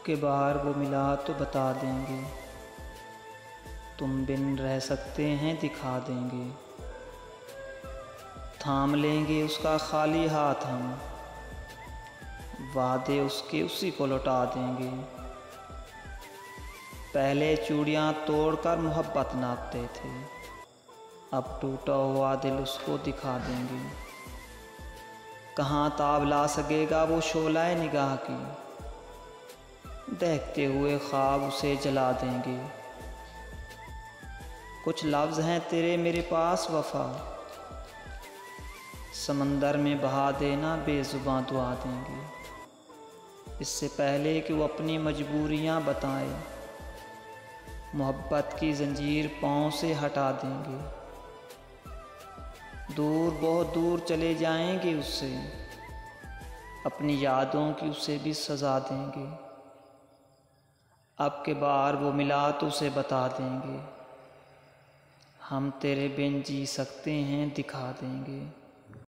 के बाहर वो मिला तो बता देंगे, तुम बिन रह सकते हैं दिखा देंगे। थाम लेंगे उसका खाली हाथ हम, वादे उसके उसी को लौटा देंगे। पहले चूड़ियाँ तोड़कर मोहब्बत नापते थे, अब टूटा हुआ दिल उसको दिखा देंगे। कहाँ ताब ला सकेगा वो शोलाए निगाह की, देखते हुए ख्वाब उसे जला देंगे। कुछ लफ्ज़ हैं तेरे मेरे पास वफ़ा, समंदर में बहा देना बेज़ुबां दुआ देंगे। इससे पहले कि वो अपनी मजबूरियाँ बताए, मोहब्बत की जंजीर पाँव से हटा देंगे। दूर बहुत दूर चले जाएंगे उससे, अपनी यादों की उसे भी सज़ा देंगे। अब के बार वो मिला तो उसे बता देंगे, हम तेरे बिन जी सकते हैं दिखा देंगे।